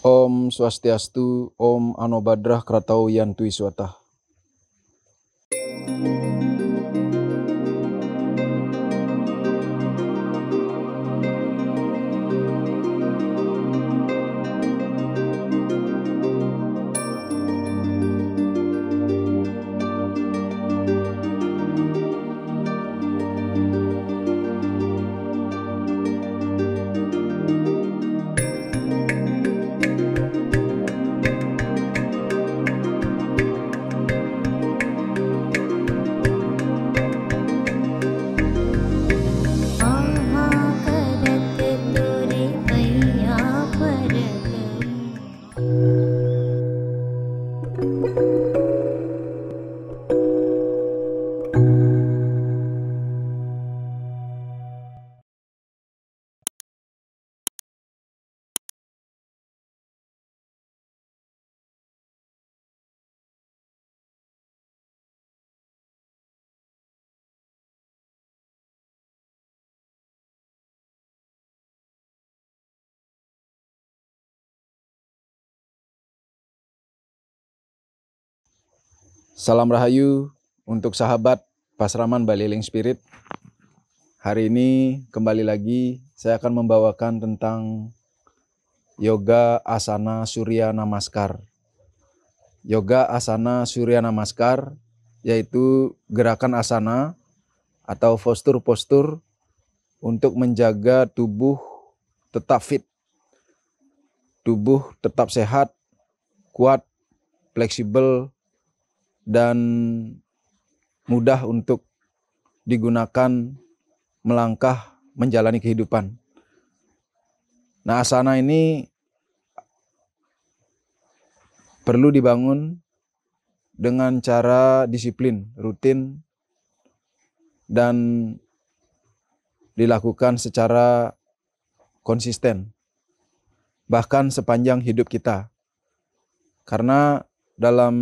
Om Swastiastu, Om Anobadrah Kratau Yantui Swatah. Salam Rahayu untuk sahabat Pasraman Baliling Spirit. Hari ini kembali lagi saya akan membawakan tentang Yoga Asana Surya Namaskar. Yoga Asana Surya Namaskar yaitu gerakan asana atau postur-postur untuk menjaga tubuh tetap fit, tubuh tetap sehat, kuat, fleksibel, dan mudah untuk digunakan melangkah menjalani kehidupan. Nah, asana ini perlu dibangun dengan cara disiplin, rutin, dan dilakukan secara konsisten, bahkan sepanjang hidup kita. Karena dalam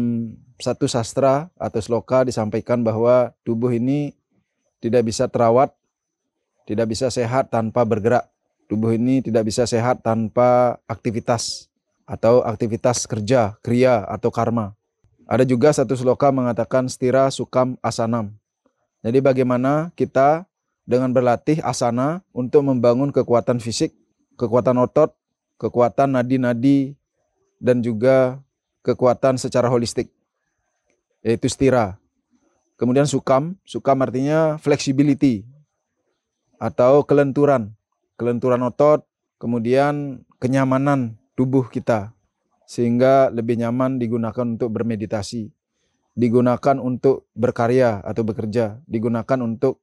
satu sastra atau sloka disampaikan bahwa tubuh ini tidak bisa terawat, tidak bisa sehat tanpa bergerak. Tubuh ini tidak bisa sehat tanpa aktivitas atau aktivitas kerja, kriya atau karma. Ada juga satu sloka mengatakan stira sukam asanam. Jadi bagaimana kita dengan berlatih asana untuk membangun kekuatan fisik, kekuatan otot, kekuatan nadi-nadi, dan juga kekuatan secara holistik, yaitu stira. Kemudian sukam artinya flexibility atau kelenturan otot, kemudian kenyamanan tubuh kita sehingga lebih nyaman digunakan untuk bermeditasi, digunakan untuk berkarya atau bekerja, digunakan untuk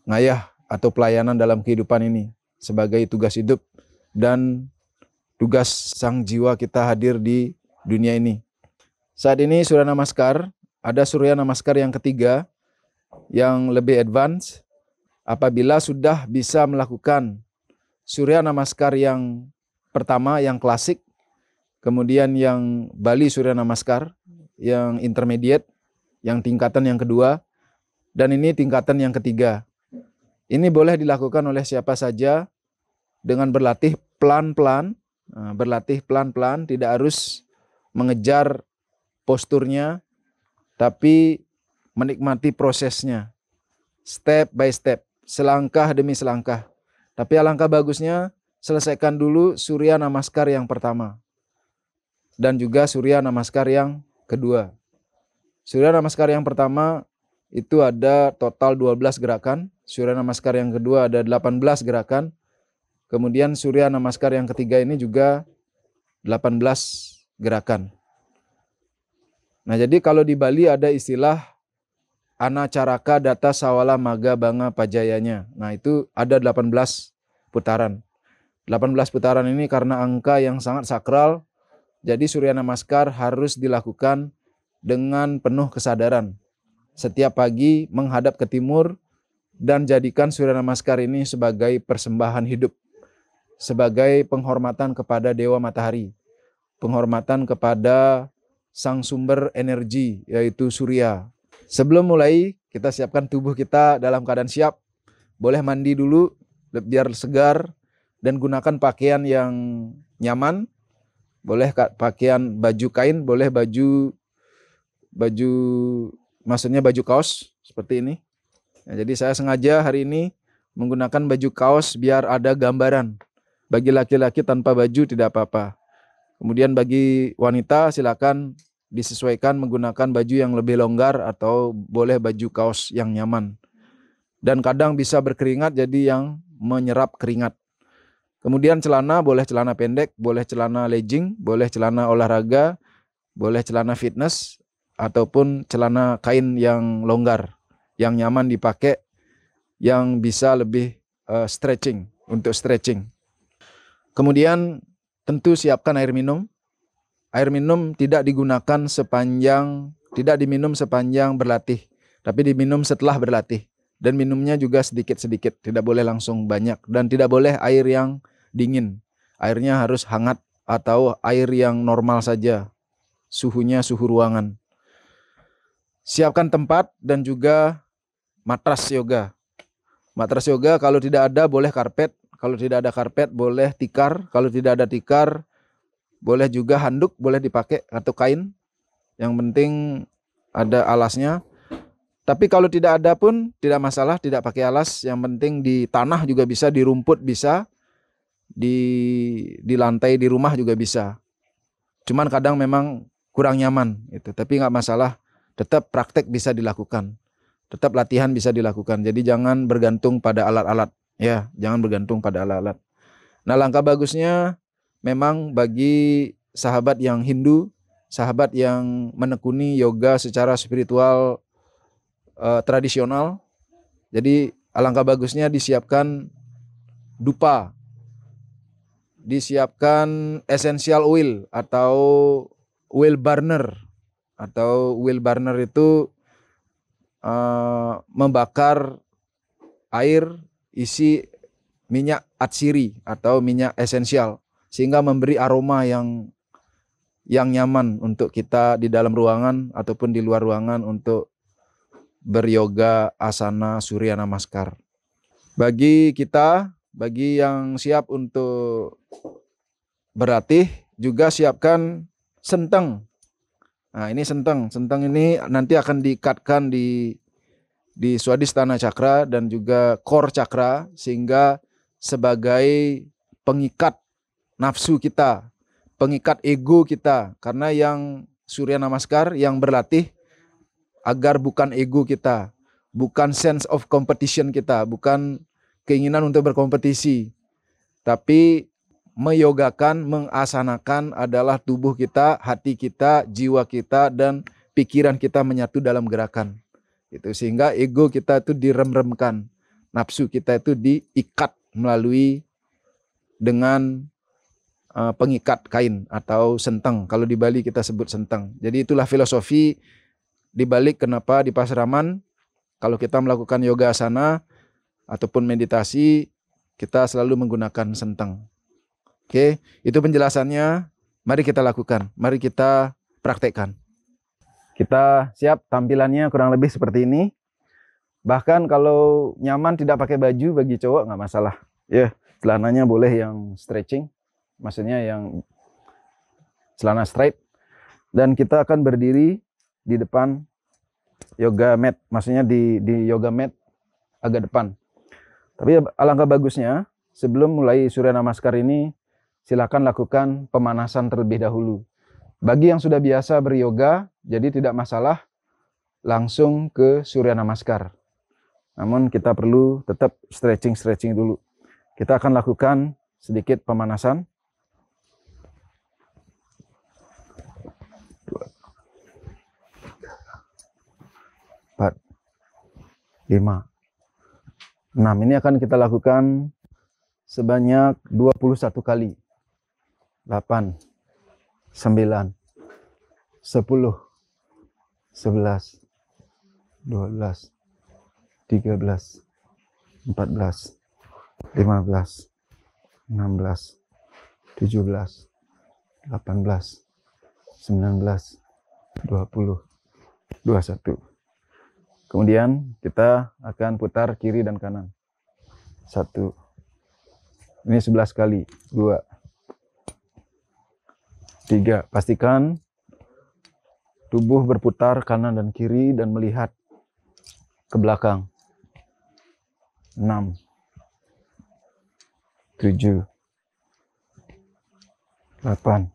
ngayah atau pelayanan dalam kehidupan ini sebagai tugas hidup dan tugas sang jiwa kita hadir di dunia ini. Saat ini Surya Namaskar, ada Surya Namaskar yang ketiga yang lebih advance. Apabila sudah bisa melakukan Surya Namaskar yang pertama, yang klasik, kemudian yang Bali Surya Namaskar, yang intermediate, yang tingkatan yang kedua, dan ini tingkatan yang ketiga. Ini boleh dilakukan oleh siapa saja dengan berlatih pelan-pelan, tidak harus mengejar posturnya, tapi menikmati prosesnya, step by step, selangkah demi selangkah. Tapi alangkah bagusnya selesaikan dulu Surya Namaskar yang pertama dan juga Surya Namaskar yang kedua. Surya Namaskar yang pertama itu ada total 12 gerakan, Surya Namaskar yang kedua ada 18 gerakan, kemudian Surya Namaskar yang ketiga ini juga 18 gerakan. Nah, jadi kalau di Bali ada istilah Anacaraka Data Sawala Maga Banga Pajayanya. Nah, itu ada 18 putaran. 18 putaran ini karena angka yang sangat sakral, jadi Surya Namaskar harus dilakukan dengan penuh kesadaran. Setiap pagi menghadap ke timur dan jadikan Surya Namaskar ini sebagai persembahan hidup, sebagai penghormatan kepada Dewa Matahari, penghormatan kepada sang sumber energi yaitu Surya. Sebelum mulai, kita siapkan tubuh kita dalam keadaan siap. Boleh mandi dulu biar segar dan gunakan pakaian yang nyaman. boleh pakaian baju kain, boleh baju maksudnya baju kaos seperti ini. Nah, jadi saya sengaja hari ini menggunakan baju kaos biar ada gambaran. Bagi laki-laki tanpa baju tidak apa-apa. Kemudian bagi wanita silakan disesuaikan menggunakan baju yang lebih longgar atau boleh baju kaos yang nyaman. Dan kadang bisa berkeringat jadi yang menyerap keringat. Kemudian celana boleh celana pendek, boleh celana legging, boleh celana olahraga, boleh celana fitness, ataupun celana kain yang longgar, yang nyaman dipakai, yang bisa lebih stretching, untuk stretching. Kemudian tentu siapkan air minum. Air minum tidak diminum sepanjang berlatih, tapi diminum setelah berlatih. Dan minumnya juga sedikit-sedikit, tidak boleh langsung banyak. Dan tidak boleh air yang dingin. Airnya harus hangat atau air yang normal saja. Suhunya suhu ruangan. Siapkan tempat dan juga matras yoga. Matras yoga kalau tidak ada boleh karpet. Kalau tidak ada karpet boleh tikar. Kalau tidak ada tikar boleh juga handuk, boleh dipakai atau kain. Yang penting ada alasnya. Tapi kalau tidak ada pun tidak masalah, tidak pakai alas. Yang penting di tanah juga bisa, di rumput bisa, di lantai di rumah juga bisa. Cuman kadang memang kurang nyaman itu, tapi nggak masalah. Tetap praktek bisa dilakukan. Tetap latihan bisa dilakukan. Jadi jangan bergantung pada alat-alat. Ya, jangan bergantung pada alat-alat. Nah, langkah bagusnya memang bagi sahabat yang Hindu, sahabat yang menekuni yoga secara spiritual tradisional. Jadi alangkah bagusnya disiapkan dupa, disiapkan essential oil atau oil burner. Atau oil burner itu membakar air isi minyak atsiri atau minyak esensial sehingga memberi aroma yang nyaman untuk kita di dalam ruangan ataupun di luar ruangan untuk beryoga asana surya namaskar. Bagi kita, bagi yang siap untuk berlatih, juga siapkan senteng. Nah, ini senteng. Senteng ini nanti akan diikatkan di swadhisthana cakra dan juga core cakra sehingga sebagai pengikat nafsu kita, pengikat ego kita. Karena yang surya namaskar, yang berlatih agar bukan ego kita, bukan sense of competition kita, bukan keinginan untuk berkompetisi, tapi meyogakan, mengasanakan adalah tubuh kita, hati kita, jiwa kita, dan pikiran kita menyatu dalam gerakan. Itu sehingga ego kita itu direm-remkan, nafsu kita itu diikat melalui dengan pengikat kain atau senteng. Kalau di Bali kita sebut senteng. Jadi itulah filosofi di balik kenapa di Pasraman kalau kita melakukan yoga asana ataupun meditasi kita selalu menggunakan senteng. Oke, itu penjelasannya. Mari kita lakukan, mari kita praktekkan. Kita siap, tampilannya kurang lebih seperti ini. Bahkan kalau nyaman tidak pakai baju bagi cowok nggak masalah. Ya, celananya boleh yang stretching, maksudnya yang celana straight. Dan kita akan berdiri di depan yoga mat, maksudnya di yoga mat agak depan. Tapi alangkah bagusnya sebelum mulai surya namaskar ini silakan lakukan pemanasan terlebih dahulu. Bagi yang sudah biasa beryoga, jadi tidak masalah langsung ke surya namaskar. Namun kita perlu tetap stretching dulu. Kita akan lakukan sedikit pemanasan. 4, 5, 6. Ini akan kita lakukan sebanyak 21 kali. 8, 9, 10, 11, 12, 13, 14, 15, 16, 17, 18, 19, 20, 21. Kemudian kita akan putar kiri dan kanan. 1. Ini 11 kali. 2. 3. Pastikan tubuh berputar kanan dan kiri dan melihat ke belakang. 6. 7. 8.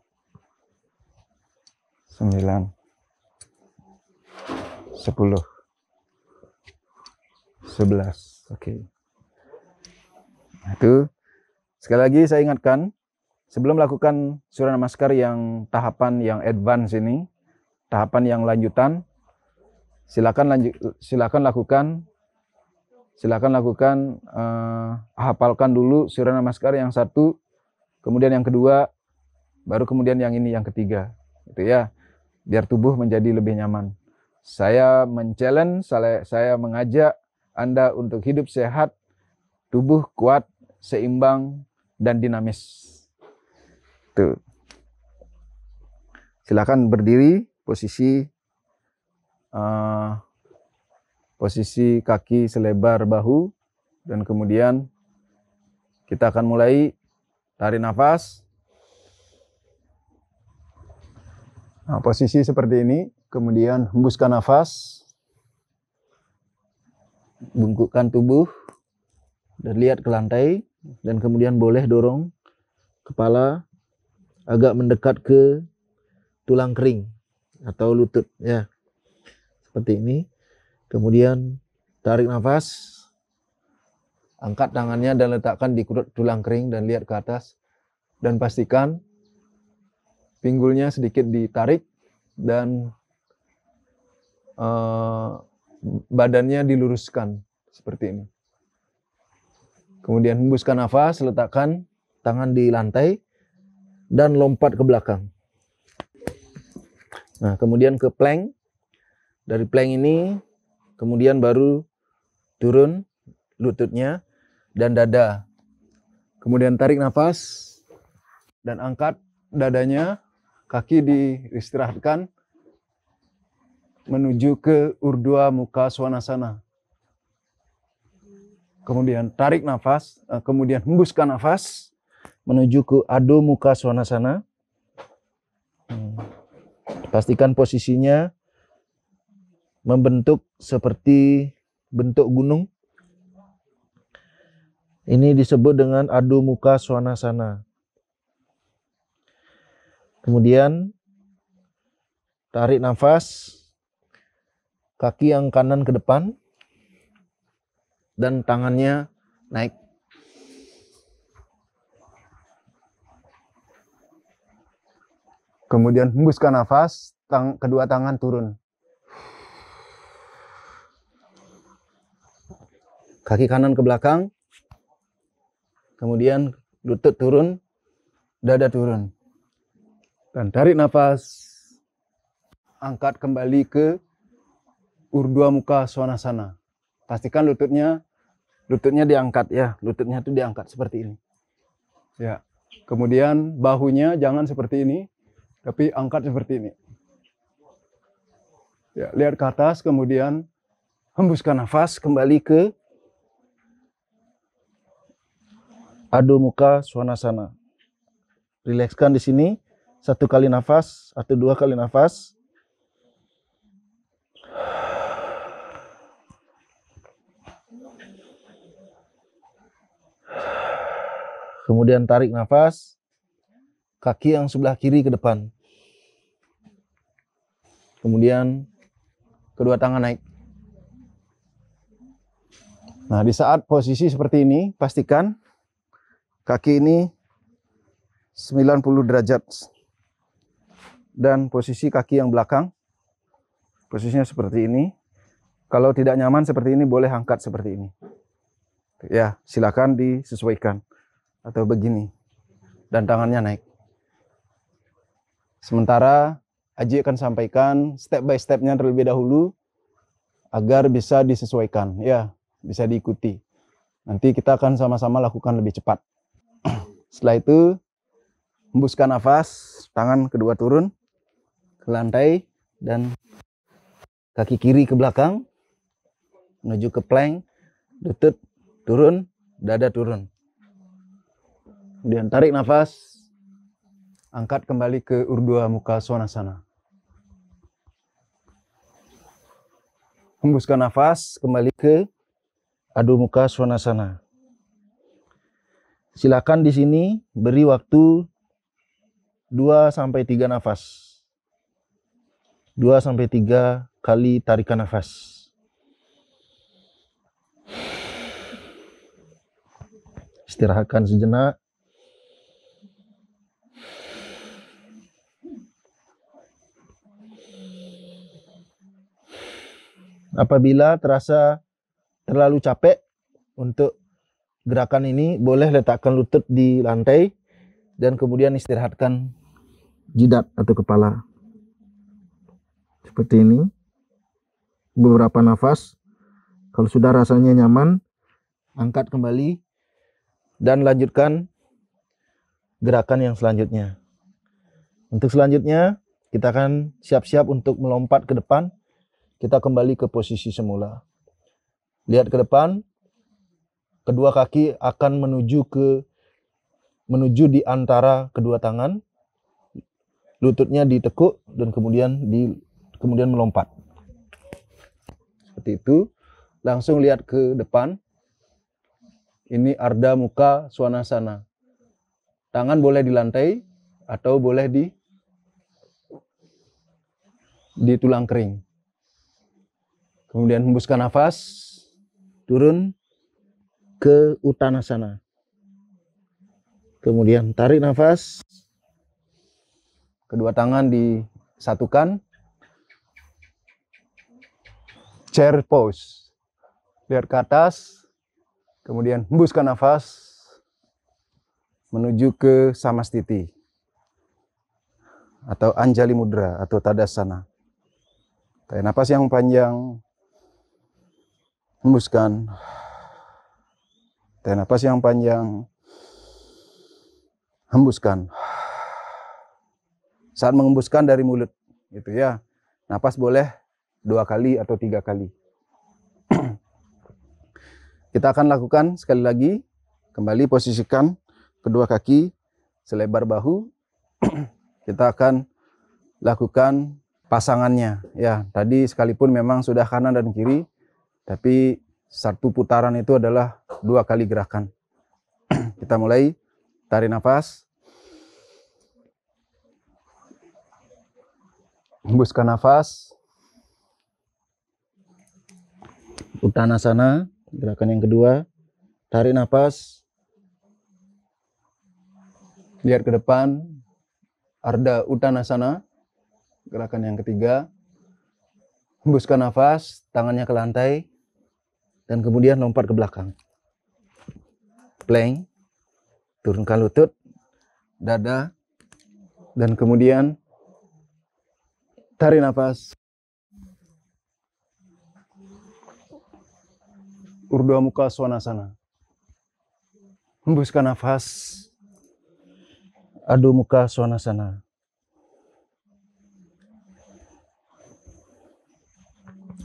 9. 10. 11. Oke. Nah, itu sekali lagi saya ingatkan, sebelum melakukan Surya Namaskar yang tahapan yang advance ini, tahapan yang lanjutan, silakan lakukan, hafalkan dulu Surya Namaskar yang 1, kemudian yang kedua, baru kemudian yang ini yang ketiga, gitu ya, biar tubuh menjadi lebih nyaman. Saya men-challenge, saya mengajak Anda untuk hidup sehat, tubuh kuat, seimbang, dan dinamis. Tuh. Silakan berdiri, posisi kaki selebar bahu, dan kemudian kita akan mulai tarik nafas. Nah, posisi seperti ini, kemudian hembuskan nafas, bungkukkan tubuh, dan lihat ke lantai, dan kemudian boleh dorong kepala agak mendekat ke tulang kering atau lutut, ya, seperti ini. Kemudian tarik nafas, angkat tangannya dan letakkan di tulang kering dan lihat ke atas, dan pastikan pinggulnya sedikit ditarik dan badannya diluruskan seperti ini. Kemudian hembuskan nafas, letakkan tangan di lantai dan lompat ke belakang. Nah, kemudian ke plank. Dari plank ini kemudian baru turun lututnya dan dada. Kemudian tarik nafas dan angkat dadanya, kaki diistirahatkan menuju ke Urdhva Mukha Svanasana. Kemudian tarik nafas, kemudian hembuskan nafas menuju ke Adho Mukha Svanasana. Pastikan posisinya membentuk seperti bentuk gunung. Ini disebut dengan Adho Mukha Svanasana. Kemudian tarik nafas, kaki yang kanan ke depan, dan tangannya naik. Kemudian hembuskan nafas, kedua tangan turun. Kaki kanan ke belakang, kemudian lutut turun, dada turun. Dan tarik nafas, angkat kembali ke Urdhva Mukha Svanasana. Pastikan lututnya diangkat, ya, lututnya itu diangkat seperti ini. Ya. Kemudian bahunya jangan seperti ini, tapi angkat seperti ini. Ya, lihat ke atas, kemudian hembuskan nafas kembali ke Adho Mukha Svanasana. Rilekskan di sini, 1 kali nafas atau 2 kali nafas. Kemudian tarik nafas, kaki yang sebelah kiri ke depan. Kemudian kedua tangan naik. Nah, di saat posisi seperti ini, pastikan kaki ini 90 derajat. Dan posisi kaki yang belakang, posisinya seperti ini. Kalau tidak nyaman seperti ini, boleh angkat seperti ini. Ya, silakan disesuaikan. Atau begini. Dan tangannya naik. Sementara Aji akan sampaikan step by stepnya terlebih dahulu agar bisa disesuaikan, ya, bisa diikuti. Nanti kita akan sama-sama lakukan lebih cepat. Setelah itu hembuskan nafas, tangan kedua turun ke lantai dan kaki kiri ke belakang menuju ke plank, lutut turun, dada turun. Kemudian tarik nafas, Angkat kembali ke Urdhva Mukha Svanasana. Hembuskan nafas kembali ke Adho Mukha Svanasana. Silakan di sini beri waktu 2-3 nafas. 2-3 kali tarikan nafas. Istirahatkan sejenak. Apabila terasa terlalu capek untuk gerakan ini, boleh letakkan lutut di lantai dan kemudian istirahatkan jidat atau kepala. Seperti ini. Beberapa nafas. Kalau sudah rasanya nyaman, angkat kembali dan lanjutkan gerakan yang selanjutnya. Untuk selanjutnya, kita akan siap-siap untuk melompat ke depan. Kita kembali ke posisi semula. Lihat ke depan. Kedua kaki akan menuju di antara kedua tangan. Lututnya ditekuk dan kemudian melompat. Seperti itu. Langsung lihat ke depan. Ini Ardha Mukha Svanasana. Tangan boleh di lantai atau boleh di tulang kering. Kemudian hembuskan nafas, turun ke Uttanasana. Kemudian tarik nafas, kedua tangan disatukan, chair pose. Lihat ke atas, kemudian hembuskan nafas, menuju ke Samastiti, atau Anjali Mudra, atau Tadasana. Tarik nafas yang panjang. Hembuskan. Tarik nafas yang panjang. Hembuskan. Saat menghembuskan dari mulut, gitu ya. Nafas boleh 2 kali atau 3 kali. Kita akan lakukan sekali lagi. Kembali posisikan kedua kaki selebar bahu. Kita akan lakukan pasangannya. Ya, tadi sekalipun memang sudah kanan dan kiri, tapi satu putaran itu adalah 2 kali gerakan. Kita mulai, tarik nafas. Hembuskan nafas. Uttanasana, gerakan yang kedua. Tarik nafas. Lihat ke depan. Ardha Uttanasana, gerakan yang ketiga. Hembuskan nafas, tangannya ke lantai. Dan kemudian lompat ke belakang. Plank. Turunkan lutut, dada. Dan kemudian tarik nafas. Urdhva Mukha Svanasana. Hembuskan nafas. Adho Mukha Svanasana.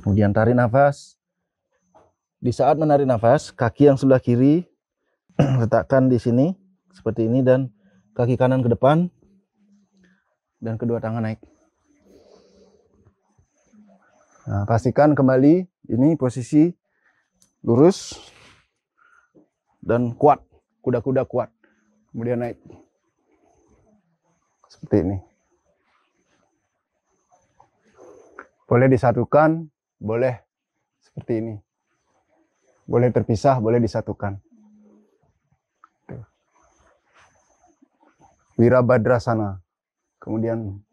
Kemudian tarik nafas. Di saat menarik nafas, kaki yang sebelah kiri letakkan di sini seperti ini dan kaki kanan ke depan dan kedua tangan naik. Nah, pastikan kembali ini posisi lurus dan kuat, kuda-kuda kuat. Kemudian naik seperti ini. Boleh disatukan, boleh seperti ini. Boleh terpisah, boleh disatukan. Virabhadrasana. Kemudian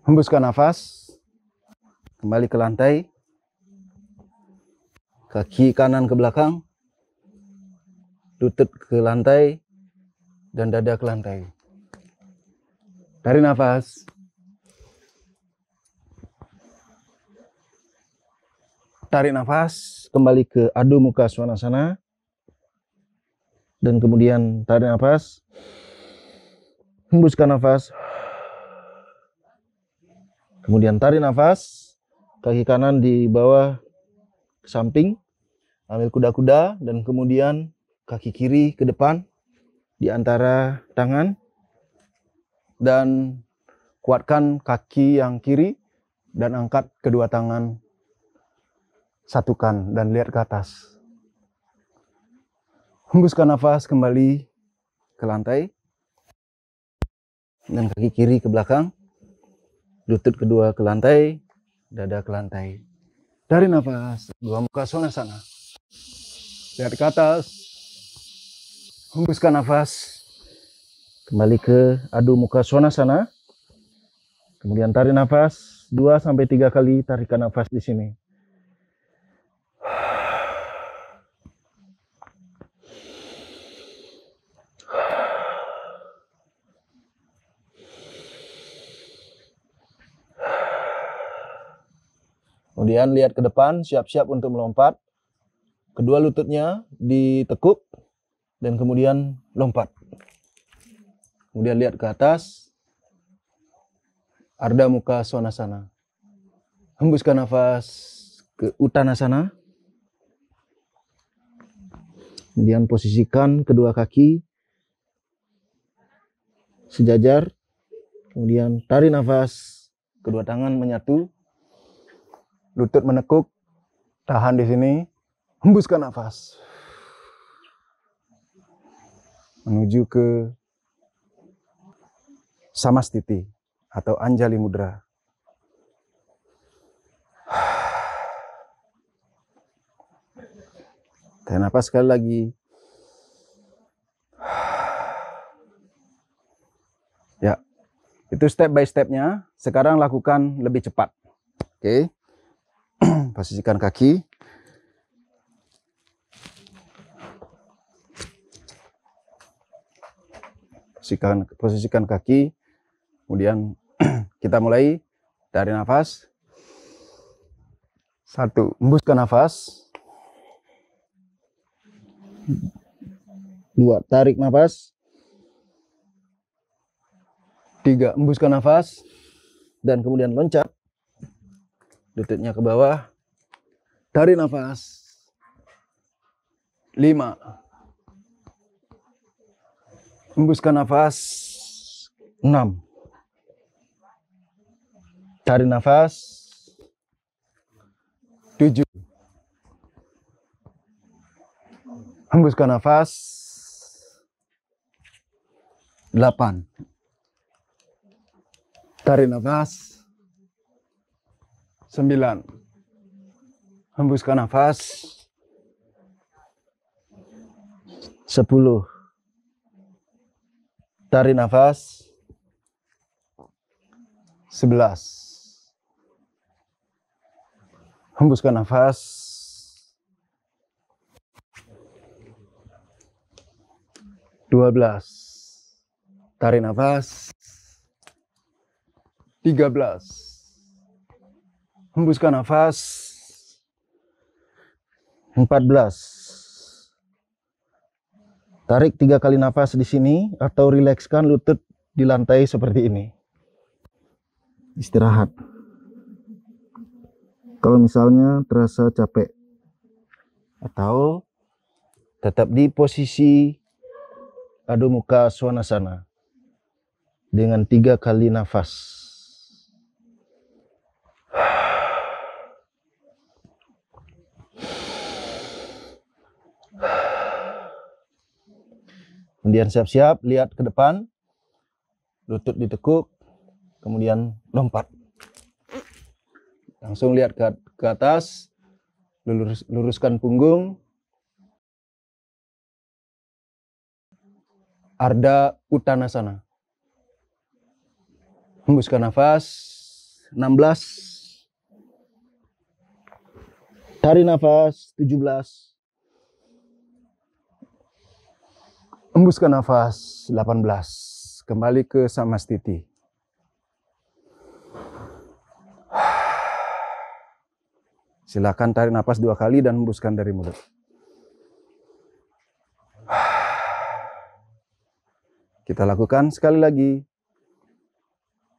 hembuskan nafas. Kembali ke lantai. Kaki kanan ke belakang. Lutut ke lantai. Dan dada ke lantai. Tarik nafas. Tarik nafas, kembali ke Adho Mukha Svanasana. Dan kemudian tarik nafas. Hembuskan nafas. Kemudian tarik nafas. Kaki kanan di bawah ke samping. Ambil kuda-kuda dan kemudian kaki kiri ke depan di antara tangan. dan kuatkan kaki yang kiri dan angkat kedua tangan, satukan dan lihat ke atas. Hembuskan nafas kembali ke lantai dan kaki kiri ke belakang, lutut kedua ke lantai, dada ke lantai. Tarik nafas, Adho Mukha Svanasana. Lihat ke atas, hembuskan nafas, kembali ke Adho Mukha Svanasana. Kemudian tarik nafas 2-3 kali, tarikan nafas di sini. Kemudian lihat ke depan, siap-siap untuk melompat. Kedua lututnya ditekuk dan kemudian lompat. Kemudian lihat ke atas, Ardha Mukha Svanasana. Hembuskan nafas ke Uttanasana. Kemudian posisikan kedua kaki sejajar. Kemudian tarik nafas, kedua tangan menyatu. Lutut menekuk, tahan di sini, hembuskan nafas. Menuju ke Samastiti atau Anjali Mudra. Tahan nafas sekali lagi. Ya, itu step by stepnya. Sekarang lakukan lebih cepat. Oke. Posisikan kaki. Posisikan kaki. Kemudian kita mulai tarik nafas. 1, hembuskan nafas. 2, tarik nafas. 3, hembuskan nafas. Dan kemudian loncat. Lututnya ke bawah. Tarik nafas. 5. Hembuskan nafas. 6. Tarik nafas. 7. Hembuskan nafas. 8. Tarik nafas. 9. Hembuskan nafas. 10. Tarik nafas. 11. Hembuskan nafas. 12. Tarik nafas. 13. Hembuskan nafas. 14. Tarik 3 kali nafas di sini atau rilekskan lutut di lantai seperti ini. Istirahat. Kalau misalnya terasa capek atau tetap di posisi Adho Mukha Svanasana dengan 3 kali nafas. Kemudian siap-siap lihat ke depan, lutut ditekuk, kemudian lompat. Langsung lihat ke atas, luruskan punggung. Ardha Uttanasana. Hembuskan nafas. 16. Tarik nafas. 17. Hembuskan nafas. 18. Kembali ke Samastiti. Silakan tarik nafas 2 kali dan hembuskan dari mulut. Kita lakukan sekali lagi.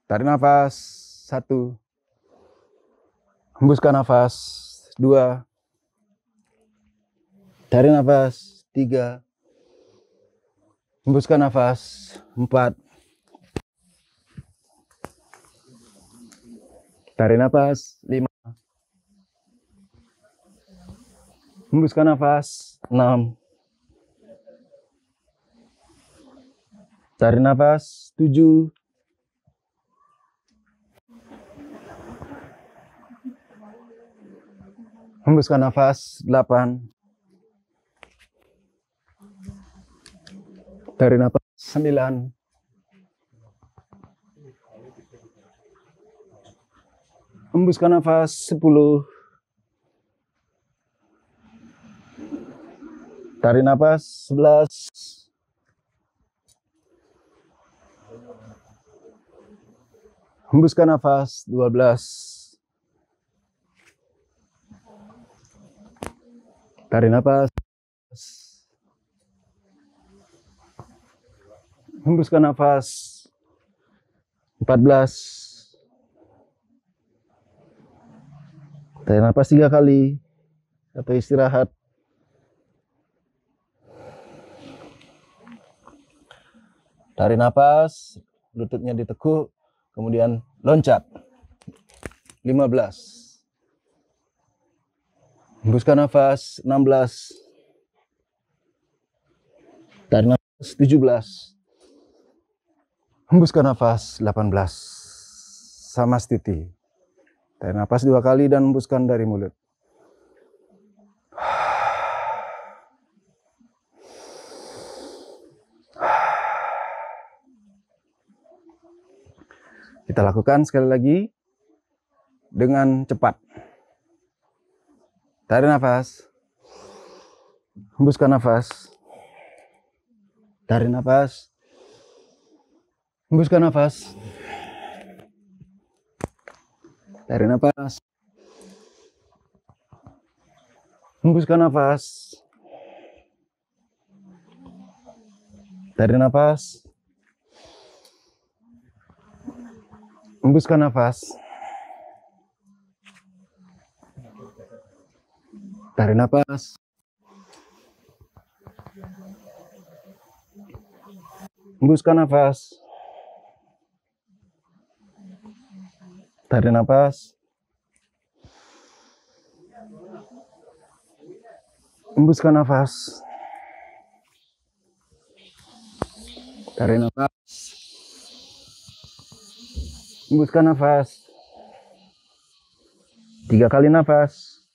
Tarik nafas. 1. Hembuskan nafas. 2. Tarik nafas. 3. Hembuskan nafas. 4. Tarik nafas 5. Hembuskan nafas 6. Tarik nafas 7. Hembuskan nafas 8. Tarik nafas 9. Hembuskan nafas 10. Tarik nafas 11. Hembuskan nafas 12. Tarik nafas. Hembuskan nafas 14. Tarik nafas 3 kali atau istirahat. Tarik nafas, lututnya ditekuk, kemudian loncat. 15. Hembuskan nafas 16. Tarik nafas 17. Hembuskan nafas 18. Samastiti. Tarik nafas 2 kali dan hembuskan dari mulut. Kita lakukan sekali lagi dengan cepat. Tarik nafas. Hembuskan nafas. Tarik nafas. Hembuskan nafas. Tarik nafas. Hembuskan nafas. Tarik nafas. Hembuskan nafas. Tarik nafas. Hembuskan nafas. Tarik nafas. Hembuskan nafas. Tarik nafas. Hembuskan nafas. 3 kali nafas.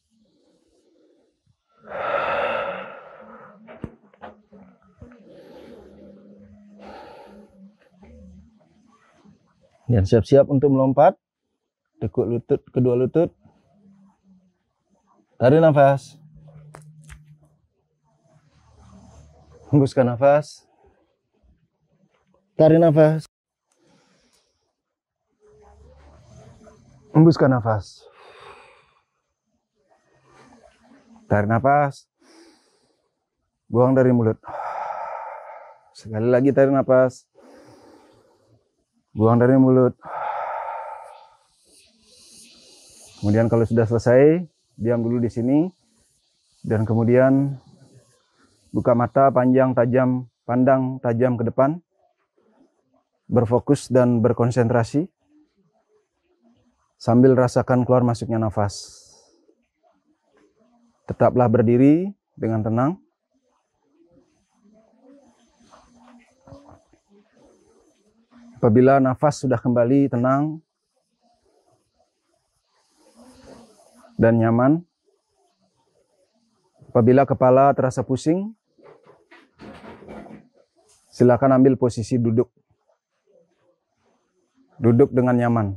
Dan siap-siap untuk melompat. Tekuk lutut, kedua lutut. Tarik nafas. Hembuskan nafas. Tarik nafas. Hembuskan nafas. Tarik nafas. Buang dari mulut. Sekali lagi tarik nafas. Buang dari mulut. Kemudian kalau sudah selesai, diam dulu di sini. Dan kemudian buka mata panjang, tajam, pandang tajam ke depan. Berfokus dan berkonsentrasi. Sambil rasakan keluar masuknya nafas. Tetaplah berdiri dengan tenang. Apabila nafas sudah kembali tenang dan nyaman, apabila kepala terasa pusing, silakan ambil posisi duduk. Duduk dengan nyaman.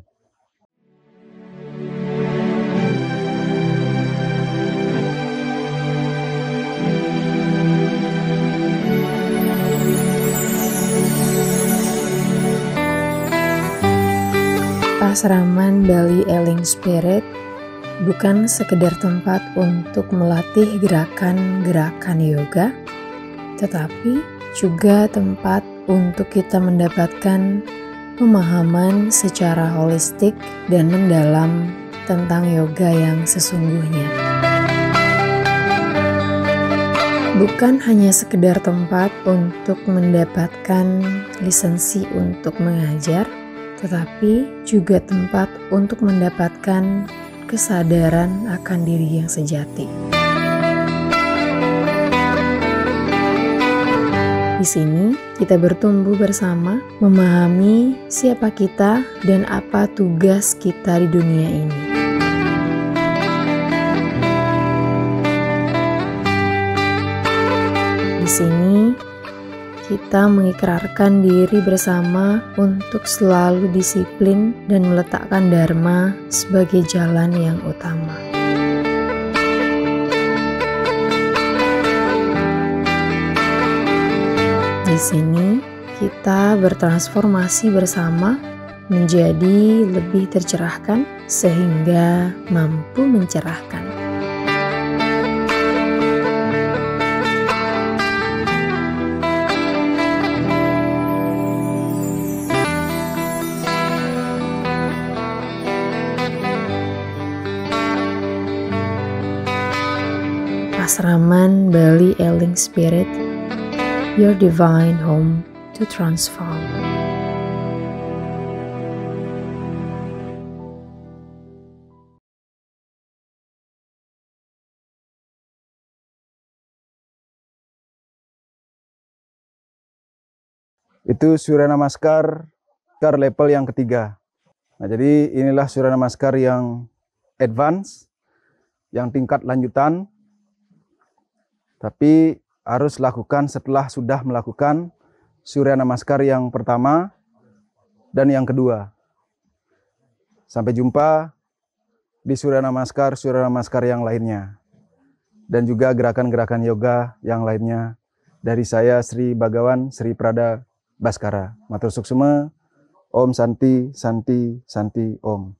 Asraman Bali Eling Spirit bukan sekedar tempat untuk melatih gerakan-gerakan yoga, tetapi juga tempat untuk kita mendapatkan pemahaman secara holistik dan mendalam tentang yoga yang sesungguhnya. Bukan hanya sekedar tempat untuk mendapatkan lisensi untuk mengajar, tetapi juga tempat untuk mendapatkan kesadaran akan diri yang sejati. Di sini kita bertumbuh bersama, memahami siapa kita dan apa tugas kita di dunia ini. Di sini kita mengikrarkan diri bersama untuk selalu disiplin dan meletakkan dharma sebagai jalan yang utama. Di sini kita bertransformasi bersama menjadi lebih tercerahkan sehingga mampu mencerahkan. Asraman Bali Eling Spirit, your divine home to transform. Itu Surya Namaskar level yang ketiga. Nah, jadi inilah Surya Namaskar yang advance, yang tingkat lanjutan. Tapi harus lakukan setelah sudah melakukan Surya Namaskar yang pertama dan yang kedua. Sampai jumpa di Surya Namaskar yang lainnya. Dan juga gerakan-gerakan yoga yang lainnya. Dari saya Sri Bhagawan Sri Prada Baskara. Matur suksema. Om Santi, Santi, Santi, Om.